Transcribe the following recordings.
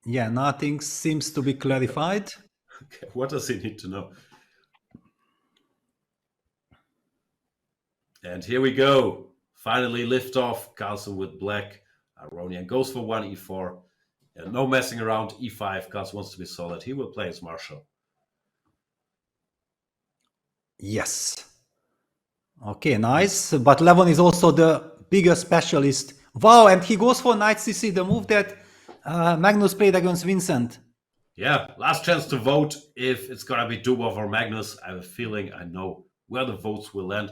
Yeah, nothing seems to be clarified. Okay, what does he need to know? And here we go. Finally lift off. Carlsen with black. Aronian goes for 1 e4. And no messing around. e5. Carlsen wants to be solid. He will play his Marshal. Yes. Okay, nice. But Levon is also the bigger specialist. Wow, and he goes for knight c6, the move that Magnus played against Vincent. Yeah, last chance to vote if it's going to be Dubov or Magnus. I have a feeling I know where the votes will land.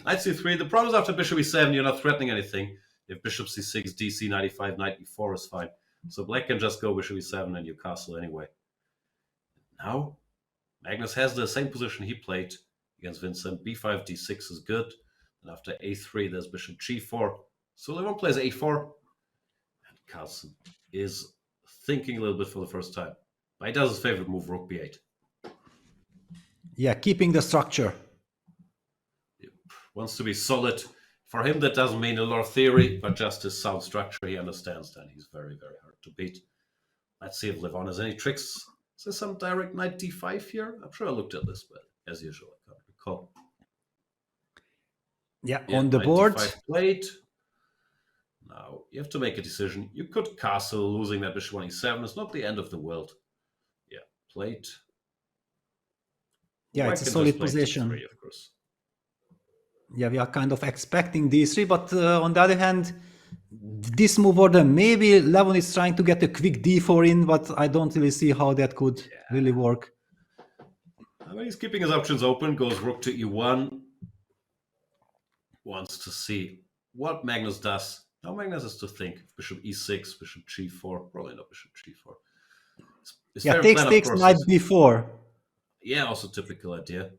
Knight c3. The problem is after bishop e7, you're not threatening anything. If bishop c6, dc, knight e5, knight e4 is fine. So black can just go bishop e7 and you castle anyway. Now, Magnus has the same position he played against Vincent. b5, d6 is good. And after a3, there's bishop g4. So Levon plays a4. And Carlsen is thinking a little bit for the first time. But he does his favorite move, rook b8. Yeah, keeping the structure. Wants to be solid. For him, that doesn't mean a lot of theory, but just his sound structure he understands. Then he's very, very hard to beat. Let's see if Levon has any tricks. Is there some direct knight d5 here? I'm sure I looked at this, but as usual, I can't recall. Yeah, on the board. D5 played. Now, you have to make a decision. You could castle, losing that bishop on e7. It's not the end of the world. Yeah, played. Yeah, it's a solid position. D3, of course. Yeah, we are kind of expecting d3, but on the other hand, this move order, maybe Levon is trying to get a quick d4 in, but I don't really see how that could really work. I mean, he's keeping his options open, goes rook to e1. Wants to see what Magnus does. Now Magnus has to think. Bishop e6, bishop g4, probably not bishop g4. Yeah, takes knight b4. Yeah, also typical idea.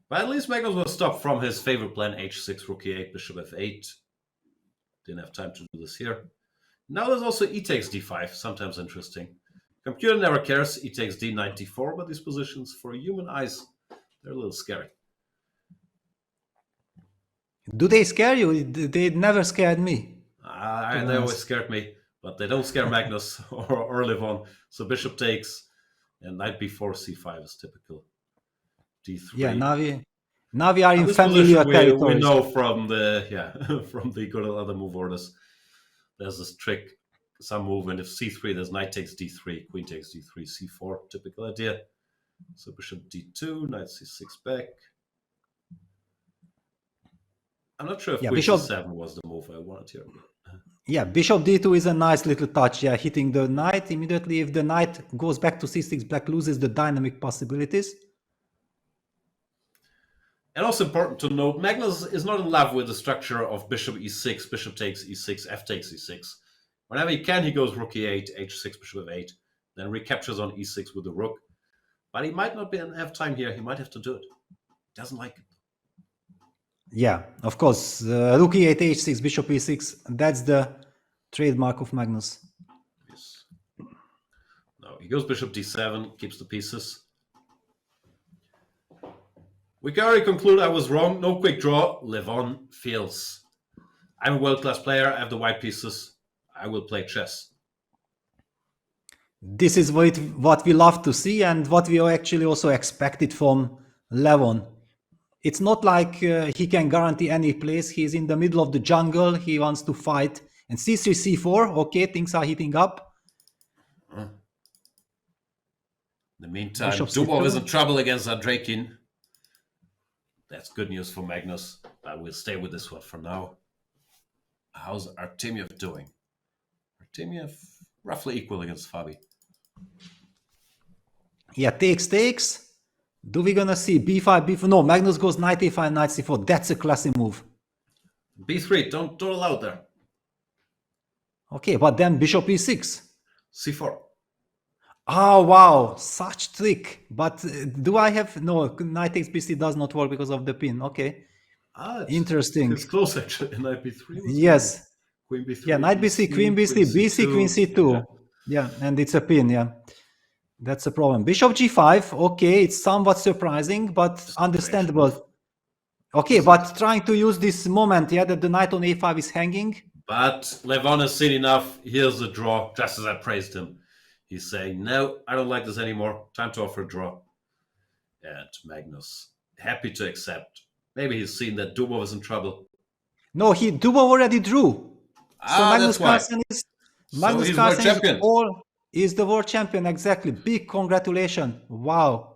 But at least Magnus will stop from his favorite plan, h6, rook e8, bishop f8. Didn't have time to do this here. Now there's also e takes d5, sometimes interesting. Computer never cares, e takes d, knight d4, but these positions, for human eyes, they're a little scary. Do they scare you? They never scared me. They always scared me, but they don't scare Magnus or Levon. So bishop takes, and knight b4, c5 is typical. d3. Yeah, now we are in familiar territory. We know from the from the good other move orders. There's this trick, some move, and if c3, there's knight takes d3, queen takes d3, c4, typical idea. So bishop d2, knight c6 back. I'm not sure if queen c7 was the move I wanted here. Yeah, bishop d2 is a nice little touch. Yeah, hitting the knight immediately. If the knight goes back to c6, black loses the dynamic possibilities. And also important to note, Magnus is not in love with the structure of bishop e6, bishop takes e6, f takes e6. Whenever he can, he goes rook e8, h6, bishop f8, then recaptures on e6 with the rook. But he might not have time here. He might have to do it. He doesn't like it. Yeah, of course. Rook e8, h6, bishop e6. That's the trademark of Magnus. Yes. Now he goes bishop d7, keeps the pieces. We can already conclude I was wrong. No quick draw. Levon feels. I'm a world-class player. I have the white pieces. I will play chess. This is what we love to see and what we actually also expected from Levon. It's not like he can guarantee any place. He's in the middle of the jungle. He wants to fight. And c3, c4. Okay, things are heating up. In the meantime, Dubov is in trouble against Aronian. That's good news for Magnus. But we'll stay with this one for now. How's Artemiev doing? Artemiev roughly equal against Fabi. Yeah, takes. Do we gonna see b5, b4? No, Magnus goes knight a5, knight c4. That's a classy move. b3, don't allow there. Okay, but then bishop e6. c4. Oh, wow, such trick. But do I have... No, knight takes bc does not work because of the pin. Okay. Interesting. It's close, actually. Knight b3. Yes. Queen b3. Yeah, knight bc, queen bc, bc, queen c2. Yeah, and it's a pin, yeah. That's a problem. Bishop g5. Okay, it's somewhat surprising, but understandable. Okay, but trying to use this moment, yeah, that the knight on a5 is hanging. But Levon has seen enough. Here's a draw, just as I praised him. He's saying, no, I don't like this anymore. Time to offer a draw. And Magnus, happy to accept. Maybe he's seen that Dubov is in trouble. No, Dubov already drew. So Magnus that's why. Carlsen is So he's world champion. Is the world champion, exactly. Big congratulations. Wow.